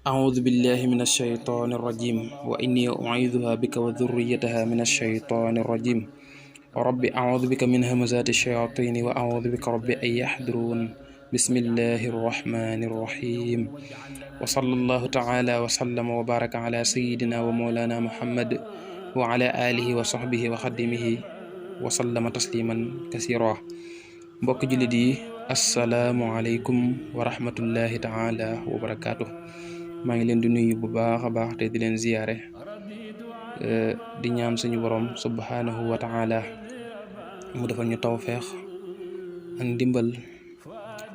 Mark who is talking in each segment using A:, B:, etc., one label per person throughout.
A: أعوذ بالله من الشيطان الرجيم وإني أعيذها بك وذريتها من الشيطان الرجيم رب أعوذ بك من همزات الشياطين وأعوذ بك رب أن يحضرون بسم الله الرحمن الرحيم وصلى الله تعالى وسلم وبارك على سيدنا ومولانا محمد وعلى آله وصحبه وخدمه وسلم تسليما كثيرا mbokk jullit yi assalaamu aleykum wa rahmatullahi taala wa barakaatu maa ngi leen di nuyu bu baax a baax te di leen ziyaare di ñaan suñu borom subhanahu wa taala mu defal ñu tawfeex ak ndimbal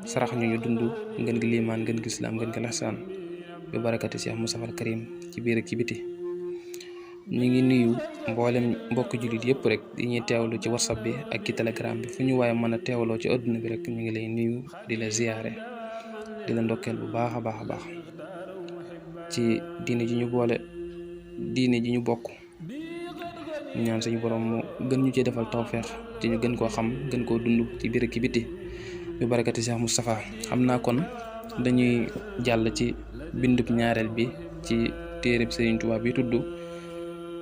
A: sarax ñu dund ngeen gi liimaan ngeen gi islaam ngeen gi lihsaan bi barakati Cheikh Moustapha al Karim ci biir ak ci biti ñu ngi nuyu mboolem mbokk jullit yëpp rek di ñuy teewlu ci whatsapp bi ak ci telegram bi fu ñu waaye mën a teewloo ci adduna bi rek ñu ngi lay nuyu di la ziyaare di la ndokkeel bu baax a baax ci diine ji ñu boole diine ji ñu bokk ñu ñaan suñu borom mu gën ñu ci defal tawfeex ci ñu gën koo xam gën koo dund ci biir ak ci biti bi barakati Cheikh Moustapha xam naa kon dañuy jàll ci bindub ñaareel bi ci téereb Serigne Touba bi tudd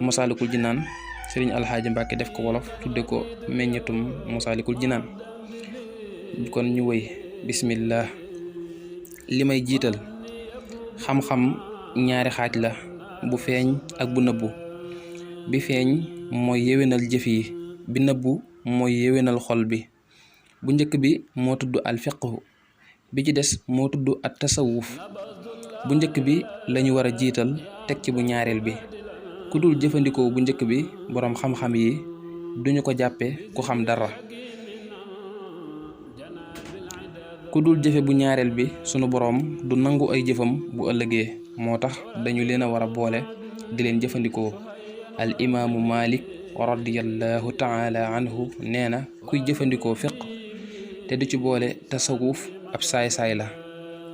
A: Masaalikul Jinaan Serigne Alxaaji Mbàkke def ko wolof tudde ko meññetum Masaalikul Jinaan kon ñu wëy bismillah li may jiital xam-xam ñaari xaaj la bu feeñ ak bu nëbbu bi feeñ mooy yéwénal jëf yi bi nëbbu mooy yéwénal xol bi bu njëkk bi moo tudd al fiqhu bi ci des moo tudd at tasawuf bu njëkk bi lañu war a jiital teg ci bu ñaareel bi ku dul jëfandikoo bu njëkk bi boroom xam-xam yi duñu ko jàppe ku xam dara ku dul jëfe bu ñaareel bi sunu boroom du nangu ay jëfam bu ëllëgee moo tax dañu leen a war a boole di leen jëfandikoo al imaamu Malik radiyallahu taala anhu nee na kuy jëfandikoo fiq te du ci boole tasawuf ab saay-saay la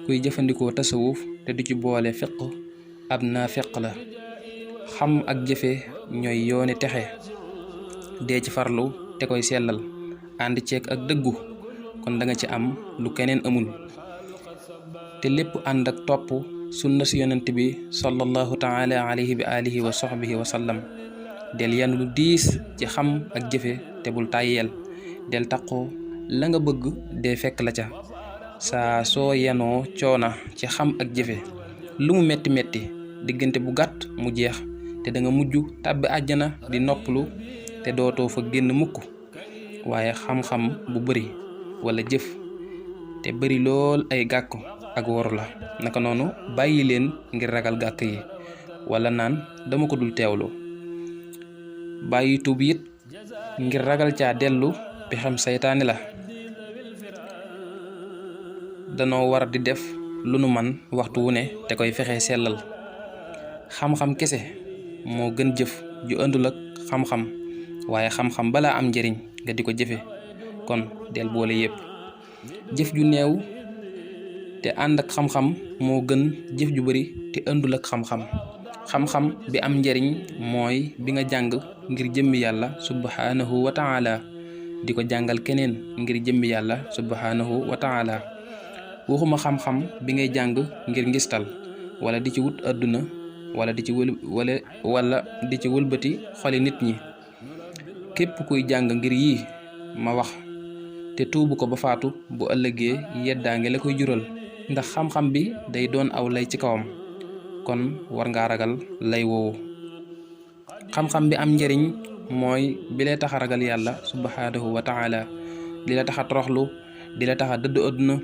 A: kuy jëfandikoo tasawuf te du ci boole fiq ab naafiq la xam ak jëfe ñooy yooni texe dee ci farlu te koy sellal ànd ceeg ak dëggu kon da nga ci am lu keneen amul te lépp ànd ak topp sunna si yonent bi sallallahu taala alayhi bi alihi wa sahbihi wa sallam del yan lu diis ci xam ak jëfe te bul tàyyeel del taqoo la nga bëgg dee fekk la ca saa soo yanoo coona ci xam ak jëfe lu mu metti metti diggante bu gàtt mu jeex te da nga mujj tàbbi àjjana di noppalu te dootoo fa génn mukk waaye xam-xam bu bari wala jëf te bari lool ay gàkk ak woru la naka noonu bàyyi leen ngir ragal gàkk yi wala naan dama ko dul teewlu bàyyi tuub it ngir ragal caa dellu bi xam saytaani la danoo war di def lu nu man waxtu wu ne te koy fexe sellal xam-xam kese moo gën jëf ju àndul ak xam-xam waaye xam-xam balaa am njëriñ nga di ko jëfe kon del boole yépp jëf ju neew te ànd ak xam-xam moo gën jëf ju bari te àndul ak xam-xam xam-xam bi am njëriñ mooy bi nga jàng ngir jëmmi yàlla subhanahu wa taala di ko jàngal keneen ngir jëmmi yàlla subhanahu wa taala waxuma xam-xam bi ngay jàng ngir ngistal wala di ci wut àdduna wala di ci wëlbati xoli nit ñi képp kuy jàng ngir yii ma wax te tuubu ko ba faatu bu ëllëgee yeddaange la koy jural ndax xam-xam bi day doon aw lay ci kawam kon war ngaa ragal lay woowu xam-xam bi am njëriñ mooy bi lay tax a ragal yàlla subhanahu wa taala di la tax a toroxlu di la tax a dëdd àdduna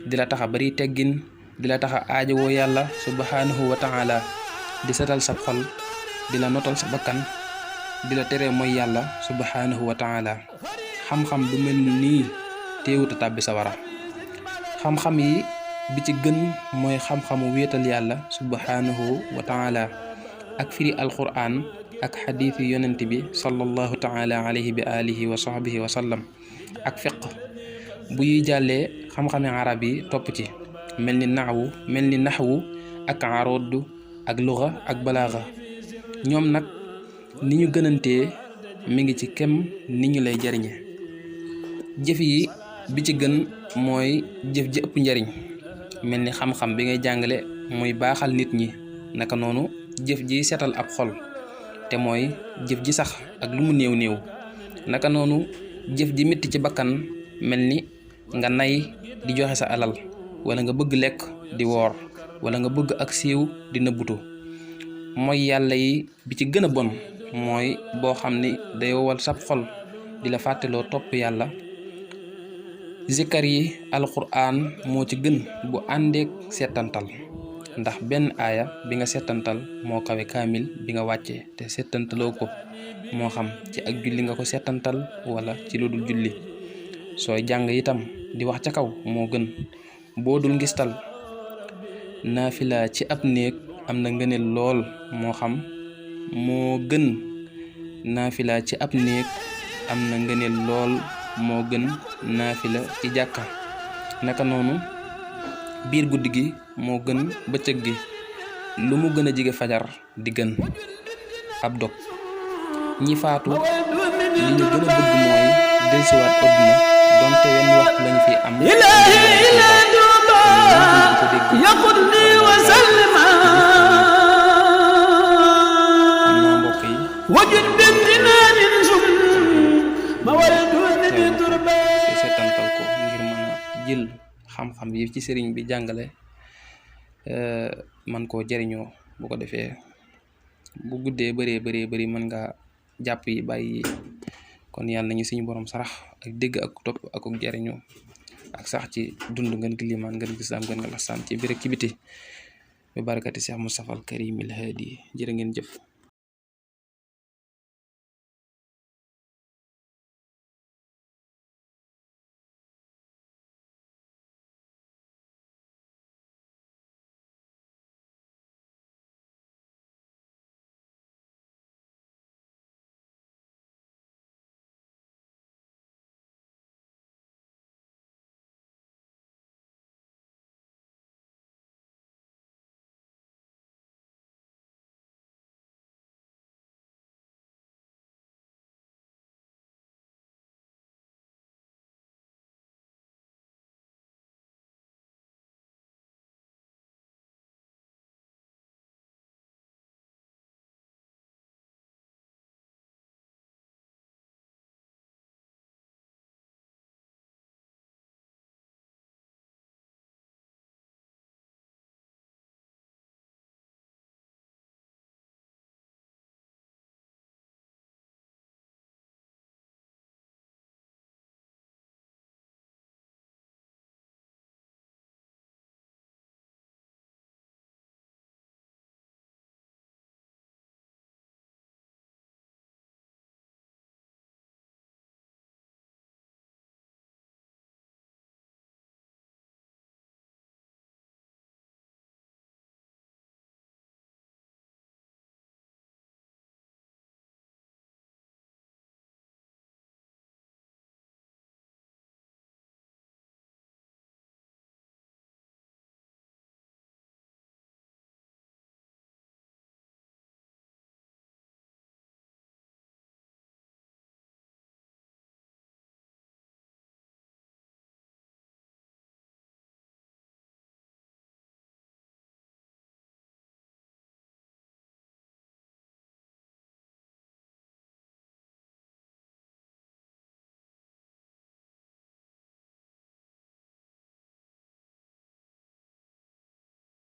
A: di la tax a bari teggin di la tax a aajowoo yàlla subhanahu wa taala di setal sa xol di la notal sa bakkan di la tere mooy yàlla subhanahu wa taala xam-xam bu mel nii teewuta tàbbi sa wara xam-xam yi bi ci gën mooy xam-xamu wéetal yàlla subhanahu wa taala ak firi alquran ak xadiisi yonent bi sallallahu taala alayhi bi alihi wa sahbihi wa sallam ak fiq bu yuy jàllee xam-xami arab yi topp ci mel ni naxwu ak arodd ak luga ak balaaga ñoom nag ni ñu gënantee mi ngi ci kem ni ñu lay jariñe jëf yi bi ci gën mooy jëf ji ëpp njariñ mel ni xam-xam bi ngay jàngale muy baaxal nit ñi naka noonu jëf ji setal ab xol te mooy jëf ji sax ak lu mu néew néew naka noonu jëf ji metti ci bakkan mel ni nga nay di joxe sa alal wala nga bëgg lekk di woor wala nga bëgg ak siiw di nëbbutu mooy yàlla yi bi ci gën a bon mooy boo xam ni day wowal sab xol di la fàtteloo topp yàlla. zikkar yi alquran moo ci gën bu àndeek seetantal ndax benn aaya bi nga seetantal moo kawe kaamil bi nga wàccee te seetantaloo ko moo xam ci ak julli nga ko seetantal wala ci lu dul julli. sooy jàng itam di wax ca kaw moo gën boo dul ngistal. naafila ci ab néeg am na ngëneel lool moo xam moo gën naafila ci ab néeg am na ngëneel lool moo gën naafila ci jàkka naka noonu biir guddi gi moo gën bëccëg gi lu mu gën a jige fajar di gën ab dog. ñi faatu li ñu gën a bëgg mooy delsiwaat àdduna donte wenn waxtu lañu fi am te seetantal ko ngir mën a jël xam-xam yi ci sëriñ bi jàngale man koo jariñoo bu ko defee bu guddee bari mën nga jàpp yi bàyyi yi kon yàlla nañu suñu borom sarax ak dégg ak topp ak jariñoo ak sax ci dund ngeen gi limaan ngeen gis am ngeen nga lasaan ci biir ak ci biti bi barakati Cheikh Moustapha al Karim al Hadi jërë ngeen jëf.